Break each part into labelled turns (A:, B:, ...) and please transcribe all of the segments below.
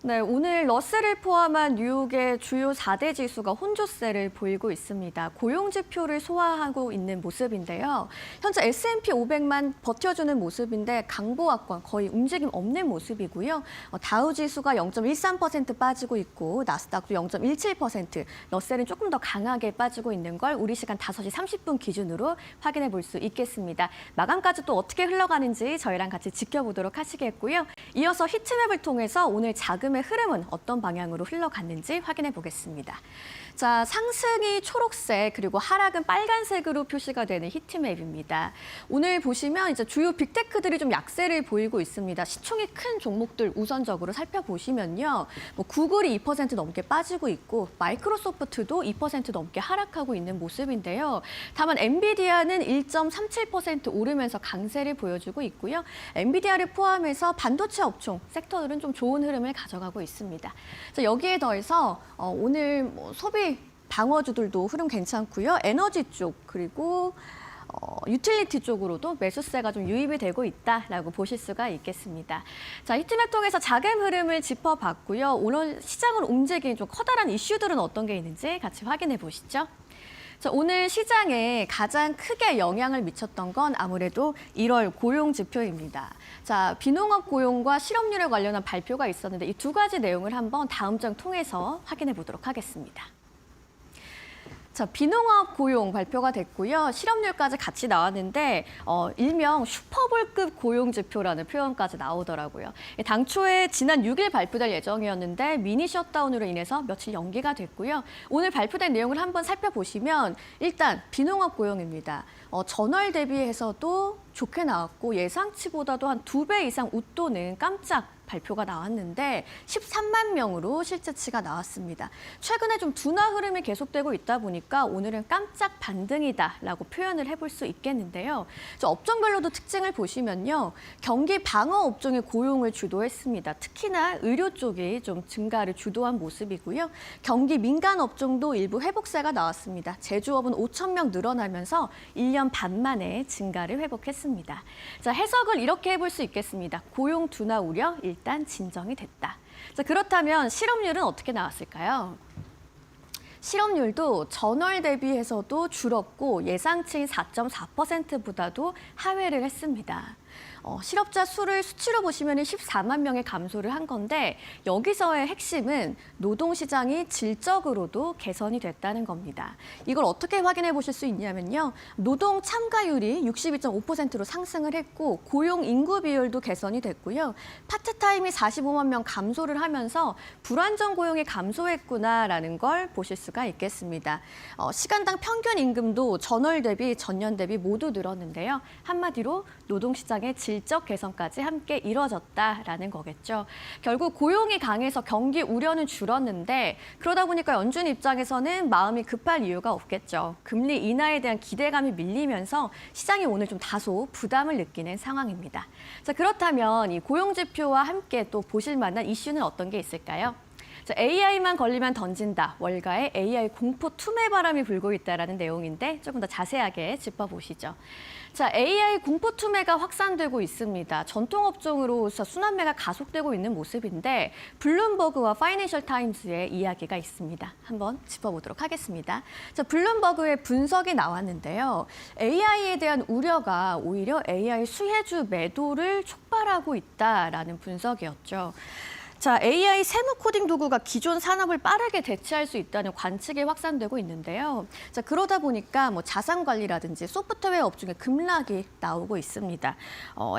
A: 네, 오늘 러셀을 포함한 뉴욕의 주요 4대 지수가 혼조세를 보이고 있습니다. 고용 지표를 소화하고 있는 모습인데요. 현재 S&P 500만 버텨주는 모습인데 강보합권 거의 움직임 없는 모습이고요. 다우 지수가 0.13% 빠지고 있고 나스닥도 0.17%, 러셀은 조금 더 강하게 빠지고 있는 걸 우리 시간 5시 30분 기준으로 확인해 볼 수 있겠습니다. 마감까지 또 어떻게 흘러가는지 저희랑 같이 지켜보도록 하시겠고요. 이어서 히트맵을 통해서 오늘 자금의 흐름은 어떤 방향으로 흘러갔는지 확인해 보겠습니다. 자, 상승이 초록색 그리고 하락은 빨간색으로 표시가 되는 히트맵입니다. 오늘 보시면 이제 주요 빅테크들이 좀 약세를 보이고 있습니다. 시총이 큰 종목들 우선적으로 살펴보시면요. 구글이 2% 넘게 빠지고 있고 마이크로소프트도 2% 넘게 하락하고 있는 모습인데요. 다만 엔비디아는 1.37% 오르면서 강세를 보여주고 있고요. 엔비디아를 포함해서 반도체 업종 섹터들은 좀 좋은 흐름을 가져가고 있습니다. 자, 여기에 더해서 오늘 소비 방어주들도 흐름 괜찮고요. 에너지 쪽 그리고 유틸리티 쪽으로도 매수세가 좀 유입이 되고 있다라고 보실 수가 있겠습니다. 자, 히트맵 통해서 자금 흐름을 짚어봤고요. 오늘 시장을 움직인 좀 커다란 이슈들은 어떤 게 있는지 같이 확인해 보시죠. 자, 오늘 시장에 가장 크게 영향을 미쳤던 건 아무래도 1월 고용 지표입니다. 자, 비농업 고용과 실업률에 관련한 발표가 있었는데 이 두 가지 내용을 한번 다음 장 통해서 확인해 보도록 하겠습니다. 자, 비농업 고용 발표가 됐고요. 실업률까지 같이 나왔는데 일명 슈퍼볼급 고용 지표라는 표현까지 나오더라고요. 당초에 지난 6일 발표될 예정이었는데 미니 셧다운으로 인해서 며칠 연기가 됐고요. 오늘 발표된 내용을 한번 살펴보시면 일단 비농업 고용입니다. 전월 대비해서도 좋게 나왔고 예상치보다도 한 2배 이상 웃도는 깜짝 발표가 나왔는데 13만 명으로 실제치가 나왔습니다. 최근에 좀 둔화 흐름이 계속되고 있다 보니까 오늘은 깜짝 반등이다라고 표현을 해볼 수 있겠는데요. 업종별로도 특징을 보시면요. 경기 방어 업종이 고용을 주도했습니다. 특히나 의료 쪽이 좀 증가를 주도한 모습이고요. 경기 민간 업종도 일부 회복세가 나왔습니다. 제조업은 5천 명 늘어나면서 1년 반 만에 증가를 회복했습니다. 자, 해석을 이렇게 해볼 수 있겠습니다. 고용 둔화 우려 일단 진정이 됐다. 자, 그렇다면 실업률은 어떻게 나왔을까요? 실업률도 전월 대비해서도 줄었고 예상치인 4.4%보다도 하회를 했습니다. 실업자 수를 수치로 보시면 14만 명의 감소를 한 건데 여기서의 핵심은 노동시장이 질적으로도 개선이 됐다는 겁니다. 이걸 어떻게 확인해 보실 수 있냐면요. 노동 참가율이 62.5%로 상승을 했고 고용 인구 비율도 개선이 됐고요. 파트타임이 45만 명 감소를 하면서 불안정 고용이 감소했구나라는 걸 보실 수가 있겠습니다. 시간당 평균 임금도 전월 대비 전년 대비 모두 늘었는데요. 한마디로 노동시장의 질적 개선까지 함께 이뤄졌다라는 거겠죠. 결국 고용이 강해서 경기 우려는 줄었는데 그러다 보니까 연준 입장에서는 마음이 급할 이유가 없겠죠. 금리 인하에 대한 기대감이 밀리면서 시장이 오늘 좀 다소 부담을 느끼는 상황입니다. 자, 그렇다면 이 고용 지표와 함께 또 보실 만한 이슈는 어떤 게 있을까요? 자, AI만 걸리면 던진다. 월가의 AI 공포 투매 바람이 불고 있다라는 내용인데 조금 더 자세하게 짚어보시죠. 자, AI 공포 투매가 확산되고 있습니다. 전통 업종으로서 순환매가 가속되고 있는 모습인데 블룸버그와 파이낸셜 타임스의 이야기가 있습니다. 한번 짚어보도록 하겠습니다. 자, 블룸버그의 분석이 나왔는데요. AI에 대한 우려가 오히려 AI 수혜주 매도를 촉발하고 있다라는 분석이었죠. 자, AI 세무 코딩 도구가 기존 산업을 빠르게 대체할 수 있다는 관측이 확산되고 있는데요. 자, 그러다 보니까 자산 관리라든지 소프트웨어 업종에 급락이 나오고 있습니다.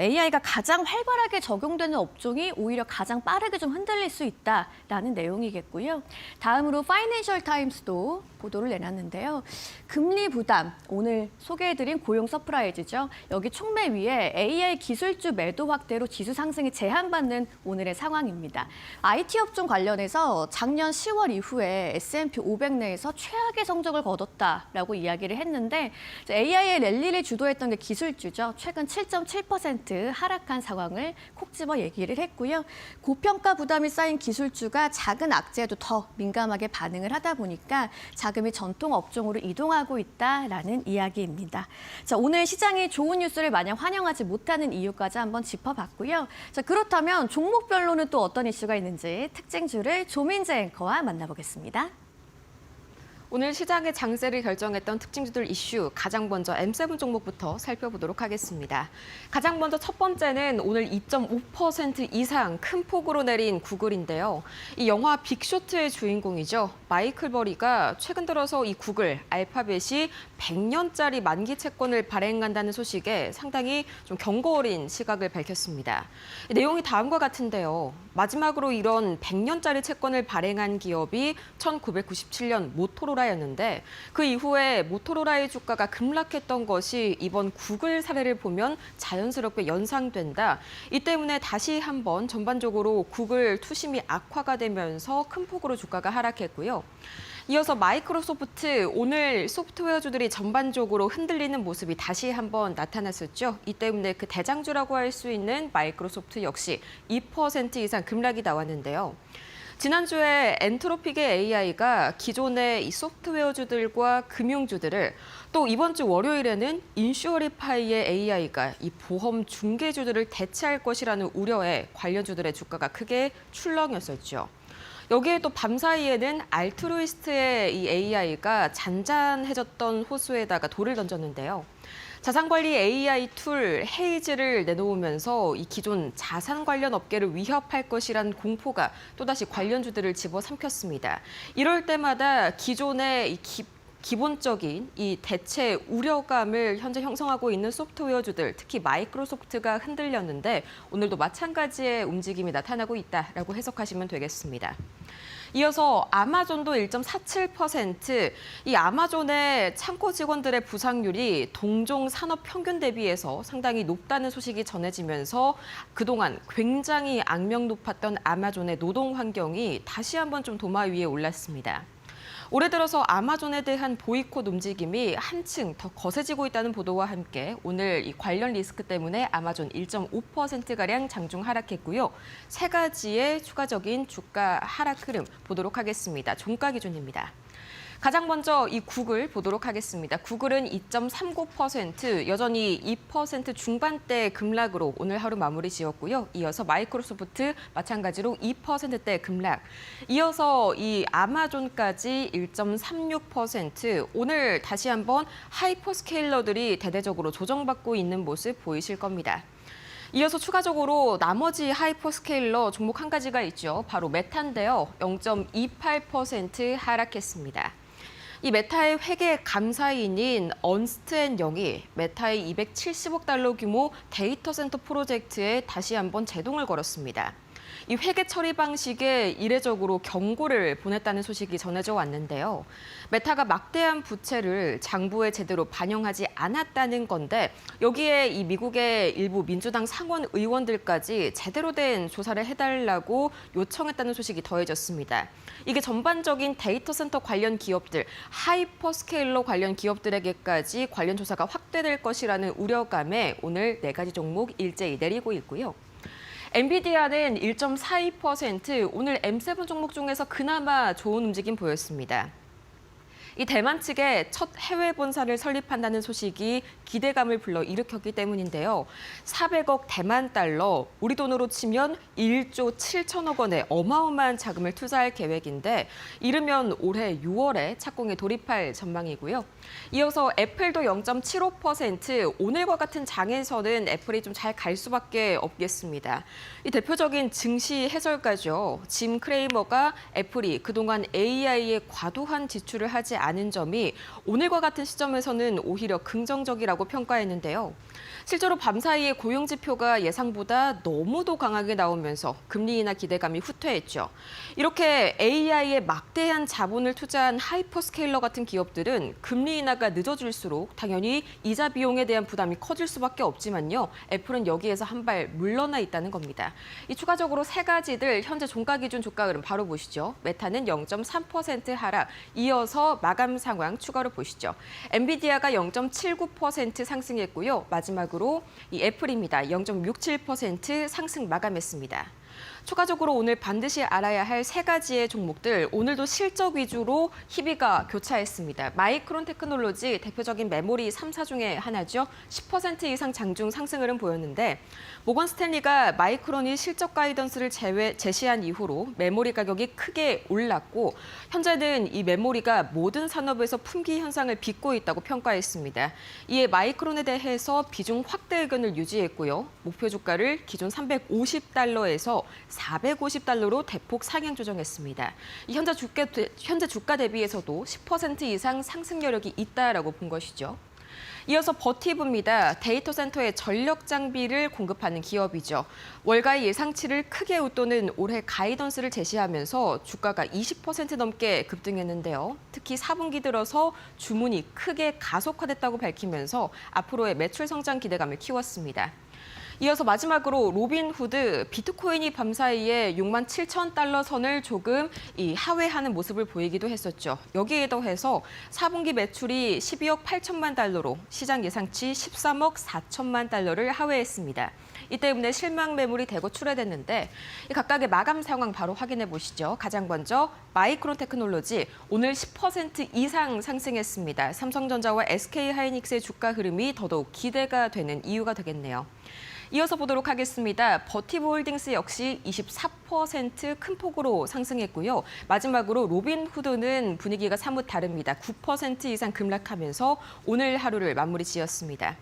A: AI가 가장 활발하게 적용되는 업종이 오히려 가장 빠르게 좀 흔들릴 수 있다라는 내용이겠고요. 다음으로 파이낸셜 타임스도 보도를 내놨는데요. 금리 부담, 오늘 소개해드린 고용 서프라이즈죠. 여기 촉매 위에 AI 기술주 매도 확대로 지수 상승이 제한받는 오늘의 상황입니다. IT 업종 관련해서 작년 10월 이후에 S&P 500 내에서 최악의 성적을 거뒀다라고 이야기를 했는데 AI의 랠리를 주도했던 게 기술주죠. 최근 7.7% 하락한 상황을 콕 집어 얘기를 했고요. 고평가 부담이 쌓인 기술주가 작은 악재에도 더 민감하게 반응을 하다 보니까 자금이 전통 업종으로 이동하고 있다라는 이야기입니다. 자, 오늘 시장이 좋은 뉴스를 마냥 환영하지 못하는 이유까지 한번 짚어봤고요. 자, 그렇다면 종목별로는 또 어떤 이슈가 이슈가 있는지 특징주를 조민재 앵커와 만나보겠습니다.
B: 오늘 시장의 장세를 결정했던 특징주들 이슈 가장 먼저 M7 종목부터 살펴보도록 하겠습니다. 가장 먼저 첫 번째는 오늘 2.5% 이상 큰 폭으로 내린 구글인데요. 이 영화 빅쇼트의 주인공이죠. 마이클 버리가 최근 들어서 이 구글, 알파벳이 100년짜리 만기 채권을 발행한다는 소식에 상당히 좀 경고 어린 시각을 밝혔습니다. 내용이 다음과 같은데요. 마지막으로 이런 100년짜리 채권을 발행한 기업이 1997년 모토로라였는데 그 이후에 모토로라의 주가가 급락했던 것이 이번 구글 사례를 보면 자연스럽게 연상된다. 이 때문에 다시 한번 전반적으로 구글 투심이 악화가 되면서 큰 폭으로 주가가 하락했고요. 이어서 마이크로소프트, 오늘 소프트웨어주들이 전반적으로 흔들리는 모습이 다시 한번 나타났었죠. 이 때문에 그 대장주라고 할 수 있는 마이크로소프트 역시 2% 이상 급락이 나왔는데요. 지난주에 엔트로픽의 AI가 기존의 이 소프트웨어주들과 금융주들을, 또 이번 주 월요일에는 인슈어리파이의 AI가 이 보험 중개주들을 대체할 것이라는 우려에 관련주들의 주가가 크게 출렁였었죠. 여기에 또 밤사이에는 알트루이스트의 이 AI가 잔잔해졌던 호수에다가 돌을 던졌는데요. 자산관리 AI 툴 헤이즈를 내놓으면서 이 기존 자산 관련 업계를 위협할 것이란 공포가 또다시 관련주들을 집어삼켰습니다. 이럴 때마다 기존의 기본적인 이 대체 우려감을 현재 형성하고 있는 소프트웨어주들, 특히 마이크로소프트가 흔들렸는데 오늘도 마찬가지의 움직임이 나타나고 있다라고 해석하시면 되겠습니다. 이어서 아마존도 1.47%, 이 아마존의 창고 직원들의 부상률이 동종 산업 평균 대비해서 상당히 높다는 소식이 전해지면서 그동안 굉장히 악명 높았던 아마존의 노동 환경이 다시 한번 좀 도마 위에 올랐습니다. 올해 들어서 아마존에 대한 보이콧 움직임이 한층 더 거세지고 있다는 보도와 함께 오늘 이 관련 리스크 때문에 아마존 1.5%가량 장중 하락했고요. 세 가지의 추가적인 주가 하락 흐름 보도록 하겠습니다. 종가 기준입니다. 가장 먼저 이 구글 보도록 하겠습니다. 구글은 2.39%, 여전히 2% 중반대 급락으로 오늘 하루 마무리 지었고요. 이어서 마이크로소프트 마찬가지로 2%대 급락. 이어서 이 아마존까지 1.36%, 오늘 다시 한번 하이퍼스케일러들이 대대적으로 조정받고 있는 모습 보이실 겁니다. 이어서 추가적으로 나머지 하이퍼스케일러 종목 한 가지가 있죠. 바로 메타인데요. 0.28% 하락했습니다. 이 메타의 회계 감사인인 언스트앤영이 메타의 270억 달러 규모 데이터 센터 프로젝트에 다시 한번 제동을 걸었습니다. 이 회계 처리 방식에 이례적으로 경고를 보냈다는 소식이 전해져 왔는데요. 메타가 막대한 부채를 장부에 제대로 반영하지 않았다는 건데 여기에 이 미국의 일부 민주당 상원 의원들까지 제대로 된 조사를 해달라고 요청했다는 소식이 더해졌습니다. 이게 전반적인 데이터 센터 관련 기업들, 하이퍼스케일러 관련 기업들에게까지 관련 조사가 확대될 것이라는 우려감에 오늘 네 가지 종목 일제히 내리고 있고요. 엔비디아는 1.42%, 오늘 M7 종목 중에서 그나마 좋은 움직임 보였습니다. 이 대만 측에 첫 해외 본사를 설립한다는 소식이 기대감을 불러일으켰기 때문인데요. 400억 대만 달러, 우리 돈으로 치면 1조 7천억 원의 어마어마한 자금을 투자할 계획인데 이르면 올해 6월에 착공에 돌입할 전망이고요. 이어서 애플도 0.75%, 오늘과 같은 장에서는 애플이 좀 잘 갈 수밖에 없겠습니다. 이 대표적인 증시 해설가죠. 짐 크레이머가 애플이 그동안 AI에 과도한 지출을 하지 않은 점이 오늘과 같은 시점에서는 오히려 긍정적이라고 평가했는데요. 실제로 밤사이에 고용지표가 예상보다 너무도 강하게 나오면서 금리 인하 기대감이 후퇴했죠. 이렇게 AI에 막대한 자본을 투자한 하이퍼스케일러 같은 기업들은 금리 인하가 늦어질수록 당연히 이자 비용에 대한 부담이 커질 수밖에 없지만요. 애플은 여기에서 한 발 물러나 있다는 겁니다. 이 추가적으로 세 가지들 현재 종가 기준 주가 흐름 바로 보시죠. 메타는 0.3% 하락, 이어서 마감 상황 추가로 보시죠. 엔비디아가 0.79% 상승했고요. 마지막으로 이 애플입니다. 0.67% 상승 마감했습니다. 추가적으로 오늘 반드시 알아야 할 세 가지의 종목들, 오늘도 실적 위주로 희비가 교차했습니다. 마이크론 테크놀로지 대표적인 메모리 3사 중에 하나죠. 10% 이상 장중 상승 흐름 보였는데 모건 스탠리가 마이크론이 실적 가이던스를 제시한 이후로 메모리 가격이 크게 올랐고 현재는 이 메모리가 모든 산업에서 품귀 현상을 빚고 있다고 평가했습니다. 이에 마이크론에 대해서 비중 확대 의견을 유지했고요. 목표 주가를 기존 350달러에서 450달러로 대폭 상향 조정했습니다. 현재 주가 대비해서도 10% 이상 상승 여력이 있다라고 본 것이죠. 이어서 버티브입니다. 데이터 센터에 전력 장비를 공급하는 기업이죠. 월가의 예상치를 크게 웃도는 올해 가이던스를 제시하면서 주가가 20% 넘게 급등했는데요. 특히 4분기 들어서 주문이 크게 가속화됐다고 밝히면서 앞으로의 매출 성장 기대감을 키웠습니다. 이어서 마지막으로 로빈후드, 비트코인이 밤사이에 67,000달러 선을 조금 하회하는 모습을 보이기도 했었죠. 여기에 더해서 4분기 매출이 12억 8천만 달러로 시장 예상치 13억 4천만 달러를 하회했습니다. 이 때문에 실망 매물이 대거 출회됐는데 각각의 마감 상황 바로 확인해 보시죠. 가장 먼저 마이크론 테크놀로지 오늘 10% 이상 상승했습니다. 삼성전자와 SK하이닉스의 주가 흐름이 더더욱 기대가 되는 이유가 되겠네요. 이어서 보도록 하겠습니다. 버티브 홀딩스 역시 24% 큰 폭으로 상승했고요. 마지막으로 로빈후드는 분위기가 사뭇 다릅니다. 9% 이상 급락하면서 오늘 하루를 마무리 지었습니다.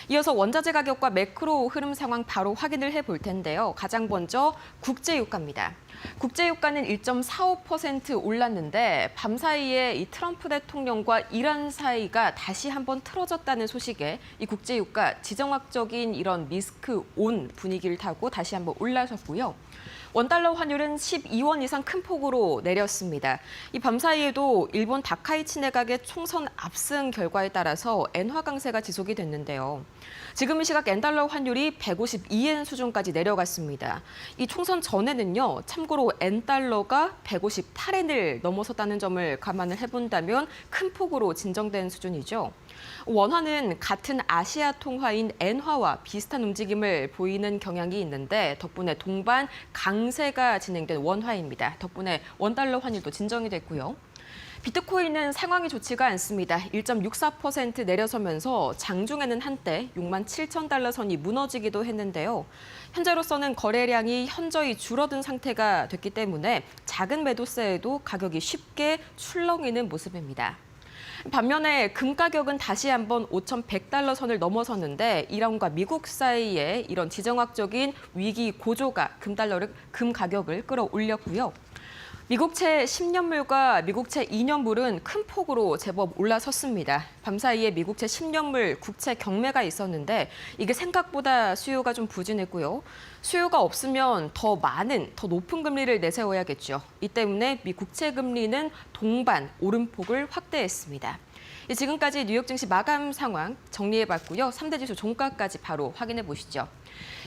B: 이어서 원자재 가격과 매크로 흐름 상황 바로 확인을 해볼 텐데요. 가장 먼저 국제유가입니다. 국제유가는 1.45% 올랐는데 밤사이에 이 트럼프 대통령과 이란 사이가 다시 한번 틀어졌다는 소식에 이 국제유가 지정학적인 이런 리스크 온 분위기를 타고 다시 한번 올라섰고요. 원달러 환율은 12원 이상 큰 폭으로 내렸습니다. 이 밤사이에도 일본 다카이치 내각의 총선 압승 결과에 따라서 엔화 강세가 지속이 됐는데요. 지금 이 시각 엔달러 환율이 152엔 수준까지 내려갔습니다. 이 총선 전에는요, 참고로 엔달러가 158엔을 넘어섰다는 점을 감안을 해본다면 큰 폭으로 진정된 수준이죠. 원화는 같은 아시아 통화인 엔화와 비슷한 움직임을 보이는 경향이 있는데 덕분에 동반 강세가 진행된 원화입니다. 덕분에 원달러 환율도 진정이 됐고요. 비트코인은 상황이 좋지가 않습니다. 1.64% 내려서면서 장중에는 한때 67,000달러 선이 무너지기도 했는데요. 현재로서는 거래량이 현저히 줄어든 상태가 됐기 때문에 작은 매도세에도 가격이 쉽게 출렁이는 모습입니다. 반면에 금 가격은 다시 한번 5,100달러 선을 넘어섰는데 이란과 미국 사이에 이런 지정학적인 위기 고조가 금 가격을 끌어올렸고요. 미국채 10년물과 미국채 2년물은 큰 폭으로 제법 올라섰습니다. 밤사이에 미국채 10년물 국채 경매가 있었는데 이게 생각보다 수요가 좀 부진했고요. 수요가 없으면 더 높은 금리를 내세워야겠죠. 이 때문에 미 국채 금리는 동반 오름폭을 확대했습니다. 지금까지 뉴욕 증시 마감 상황 정리해봤고요. 3대 지수 종가까지 바로 확인해 보시죠.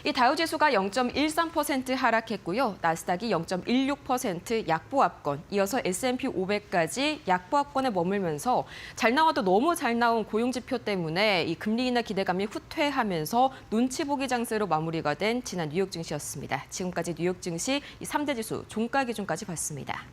B: 이 다우지수가 0.13% 하락했고요. 나스닥이 0.16% 약보합권, 이어서 S&P 500까지 약보합권에 머물면서 잘 나와도 너무 잘 나온 고용지표 때문에 이 금리 인하 기대감이 후퇴하면서 눈치 보기 장세로 마무리가 된 지난 뉴욕 증시였습니다. 지금까지 뉴욕 증시 이 3대 지수 종가 기준까지 봤습니다.